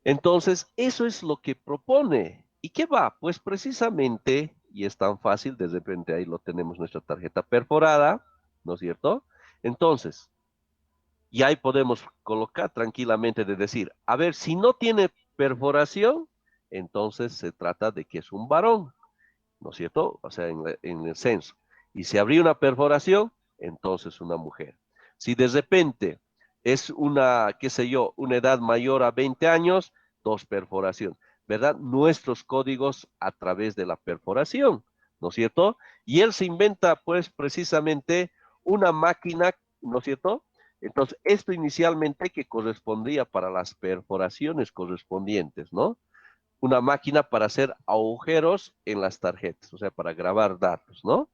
Entonces, eso es lo que propone. ¿Y qué va? Pues precisamente, y es tan fácil, de repente ahí lo tenemos nuestra tarjeta perforada, ¿no es cierto? Entonces, y ahí podemos colocar tranquilamente de decir, a ver, si no tiene perforación, entonces se trata de que es un varón, ¿no es cierto? O sea, en el censo. Y si habría una perforación, entonces una mujer. Si de repente es una, qué sé yo, una edad mayor a 20 años, 2 perforaciones, ¿verdad? Nuestros códigos a través de la perforación, ¿no es cierto? Y él se inventa, pues, precisamente una máquina, ¿no es cierto? Entonces, esto inicialmente que correspondía para las perforaciones correspondientes, ¿no? Una máquina para hacer agujeros en las tarjetas, o sea, para grabar datos, ¿no?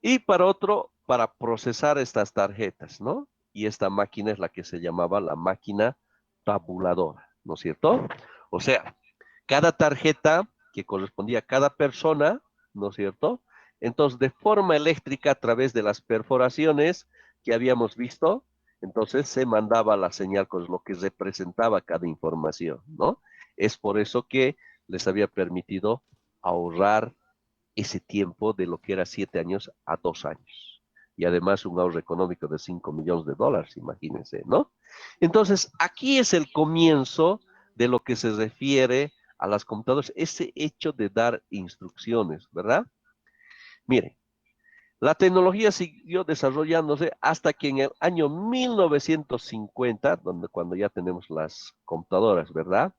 Y para otro, para procesar estas tarjetas, ¿no? Y esta máquina es la que se llamaba la máquina tabuladora, ¿no es cierto? O sea, cada tarjeta que correspondía a cada persona, ¿no es cierto? Entonces, de forma eléctrica, a través de las perforaciones que habíamos visto, entonces se mandaba la señal con lo que representaba cada información, ¿no? Es por eso que les había permitido ahorrar ese tiempo de lo que era 7 años a 2 años. Y además un ahorro económico de 5 millones de dólares, imagínense, ¿no? Entonces, aquí es el comienzo de lo que se refiere a las computadoras, ese hecho de dar instrucciones, ¿verdad? Miren, la tecnología siguió desarrollándose hasta que en el año 1950, cuando ya tenemos las computadoras, ¿verdad?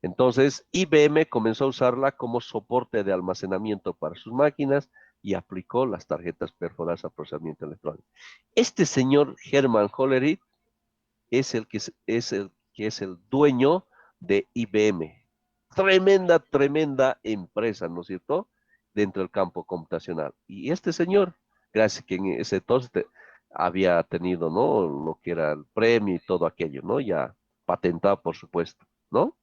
Entonces, IBM comenzó a usarla como soporte de almacenamiento para sus máquinas y aplicó las tarjetas perforadas a procesamiento electrónico. Este señor Hermann Hollerith es el que es el dueño de IBM. Tremenda empresa, ¿no es cierto?, dentro del campo computacional. Y este señor, gracias que en ese entonces había tenido, ¿no?, lo que era el premio y todo aquello, ¿no?, ya patentado, por supuesto, ¿no?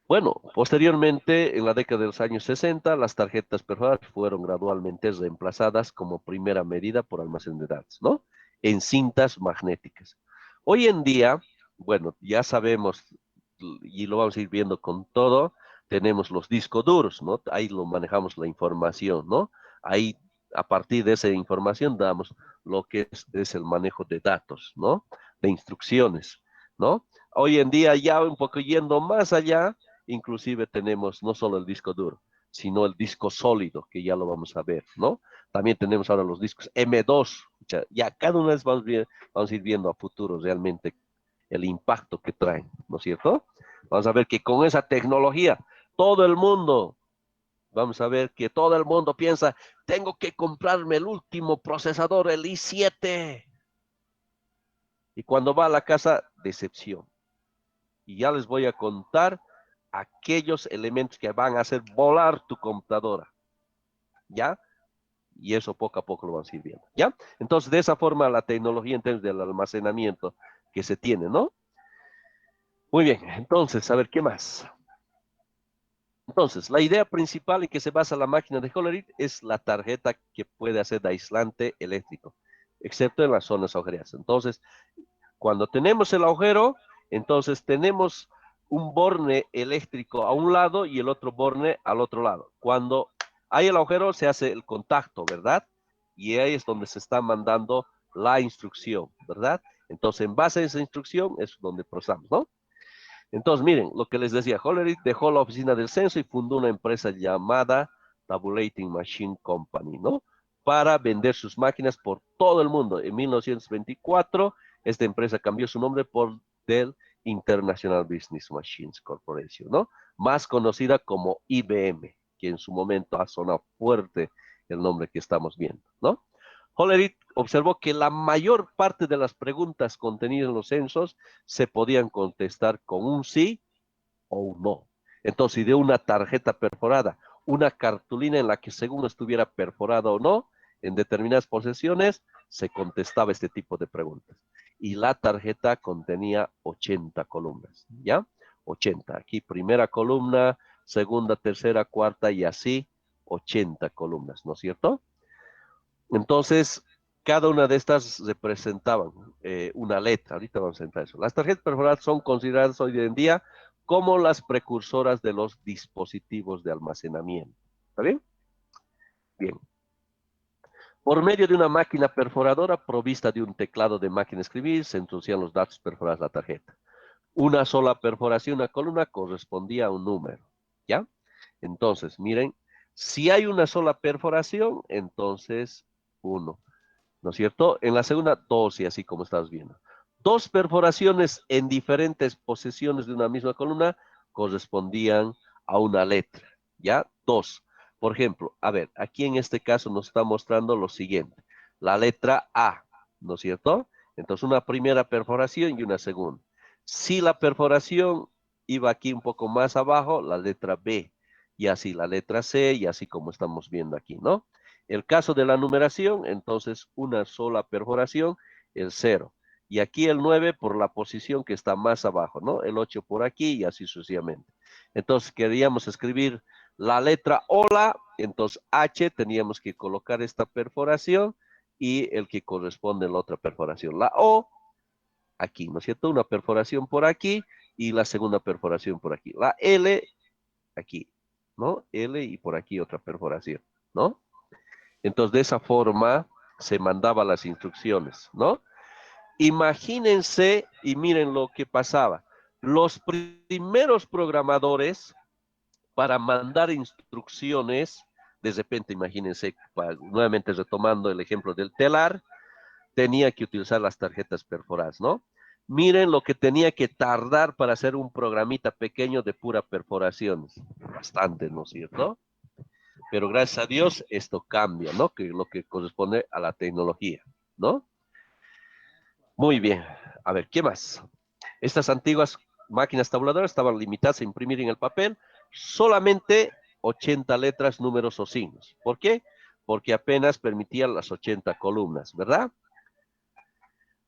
Bueno, posteriormente, en la década de los años 60, las tarjetas perforadas fueron gradualmente reemplazadas como primera medida por almacén de datos, ¿no? En cintas magnéticas. Hoy en día, bueno, ya sabemos, y lo vamos a ir viendo con todo, tenemos los discos duros, ¿no? Ahí lo manejamos la información, ¿no? Ahí, a partir de esa información, damos lo que es el manejo de datos, ¿no? De instrucciones, ¿no? Hoy en día, ya un poco yendo más allá, inclusive tenemos no solo el disco duro, sino el disco sólido, que ya lo vamos a ver, ¿no? También tenemos ahora los discos M2, ya cada una vez vamos a ir viendo a futuro realmente el impacto que traen, ¿no es cierto? Vamos a ver que con esa tecnología, todo el mundo, vamos a ver que todo el mundo piensa, tengo que comprarme el último procesador, el i7. Y cuando va a la casa, decepción. Y ya les voy a contar aquellos elementos que van a hacer volar tu computadora, ¿ya? Y eso poco a poco lo vamos a ir viendo, ¿ya? Entonces, de esa forma, la tecnología en términos del almacenamiento que se tiene, ¿no? Muy bien, entonces, a ver, ¿qué más? Entonces, la idea principal en que se basa la máquina de Hollerith es la tarjeta que puede hacer de aislante eléctrico, excepto en las zonas agujereadas. Entonces, cuando tenemos el agujero, entonces tenemos un borne eléctrico a un lado y el otro borne al otro lado. Cuando hay el agujero, se hace el contacto, ¿verdad? Y ahí es donde se está mandando la instrucción, ¿verdad? Entonces, en base a esa instrucción es donde procesamos, ¿no? Entonces, miren, lo que les decía, Hollerith dejó la oficina del censo y fundó una empresa llamada Tabulating Machine Company, ¿no? Para vender sus máquinas por todo el mundo. En 1924, esta empresa cambió su nombre por Dell International Business Machines Corporation, ¿no? Más conocida como IBM, que en su momento ha sonado fuerte el nombre que estamos viendo, ¿no? Hollerith observó que la mayor parte de las preguntas contenidas en los censos se podían contestar con un sí o un no. Entonces, si de una tarjeta perforada, una cartulina en la que según estuviera perforada o no, en determinadas posesiones, se contestaba este tipo de preguntas. Y la tarjeta contenía 80 columnas, ¿ya? 80. Aquí primera columna, segunda, tercera, cuarta y así 80 columnas, ¿no es cierto? Entonces, cada una de estas representaban una letra. Ahorita vamos a entrar a eso. Las tarjetas perforadas son consideradas hoy en día como las precursoras de los dispositivos de almacenamiento. ¿Está bien? Bien. Por medio de una máquina perforadora provista de un teclado de máquina de escribir, se introducían los datos perforados a la tarjeta. Una sola perforación, una columna, correspondía a un número. ¿Ya? Entonces, miren, si hay una sola perforación, entonces 1. ¿No es cierto? En la segunda, 2, y así como estás viendo. Dos perforaciones en diferentes posiciones de una misma columna correspondían a una letra, ¿ya? 2. Por ejemplo, a ver, aquí en este caso nos está mostrando lo siguiente. La letra A, ¿no es cierto? Entonces, una primera perforación y una segunda. Si la perforación iba aquí un poco más abajo, la letra B, y así la letra C, y así como estamos viendo aquí, ¿no? El caso de la numeración, entonces una sola perforación, el 0. Y aquí el 9 por la posición que está más abajo, ¿no? El 8 por aquí y así sucesivamente. Entonces queríamos escribir la letra hola, entonces H teníamos que colocar esta perforación y el que corresponde a la otra perforación. La O, aquí, ¿no es cierto? Una perforación por aquí y la segunda perforación por aquí. La L, aquí, ¿no? L y por aquí otra perforación, ¿no? Entonces, de esa forma se mandaban las instrucciones, ¿no? Imagínense y miren lo que pasaba. Los primeros programadores, para mandar instrucciones, de repente, imagínense, nuevamente retomando el ejemplo del telar, tenía que utilizar las tarjetas perforadas, ¿no? Miren lo que tenía que tardar para hacer un programita pequeño de pura perforación. Bastante, ¿no es cierto? Pero gracias a Dios esto cambia, ¿no? Que lo que corresponde a la tecnología, ¿no? Muy bien. A ver, ¿qué más? Estas antiguas máquinas tabuladoras estaban limitadas a imprimir en el papel solamente 80 letras, números o signos. ¿Por qué? Porque apenas permitían las 80 columnas, ¿verdad?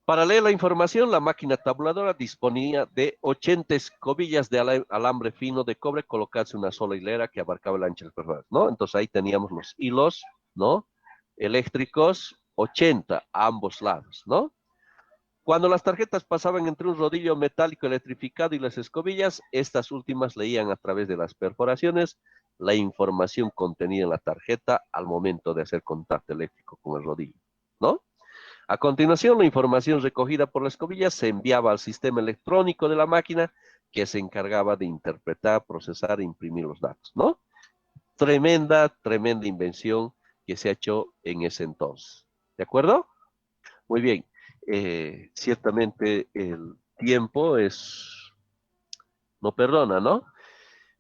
Para leer la información, la máquina tabuladora disponía de 80 escobillas de alambre fino de cobre colocadas en una sola hilera que abarcaba el ancho del perforador, ¿no? Entonces ahí teníamos los hilos, ¿no? Eléctricos, 80 a ambos lados, ¿no? Cuando las tarjetas pasaban entre un rodillo metálico electrificado y las escobillas, estas últimas leían a través de las perforaciones la información contenida en la tarjeta al momento de hacer contacto eléctrico con el rodillo, ¿no? A continuación, la información recogida por la escobilla se enviaba al sistema electrónico de la máquina que se encargaba de interpretar, procesar e imprimir los datos, ¿no? Tremenda invención que se ha hecho en ese entonces. ¿De acuerdo? Muy bien. Ciertamente el tiempo no perdona, ¿no?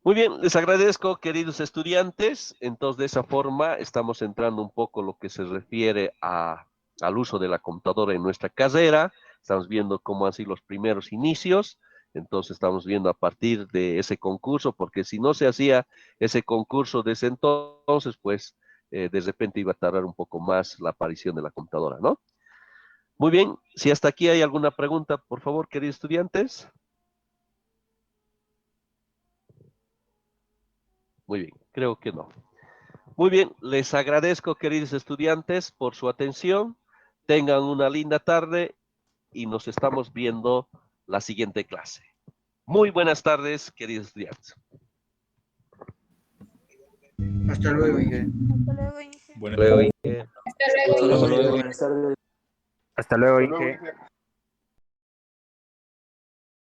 Muy bien, les agradezco, queridos estudiantes. Entonces, de esa forma, estamos entrando un poco lo que se refiere al uso de la computadora en nuestra carrera. Estamos viendo cómo han sido los primeros inicios. Entonces, estamos viendo a partir de ese concurso, porque si no se hacía ese concurso desde entonces, pues, de repente iba a tardar un poco más la aparición de la computadora, ¿no? Muy bien, si hasta aquí hay alguna pregunta, por favor, queridos estudiantes. Muy bien, creo que no. Muy bien, les agradezco, queridos estudiantes, por su atención. Tengan una linda tarde y nos estamos viendo la siguiente clase. Muy buenas tardes, queridos estudiantes. Hasta luego. Hasta luego, Inge. Luego, Inge. Hasta luego. Hasta luego, Inge.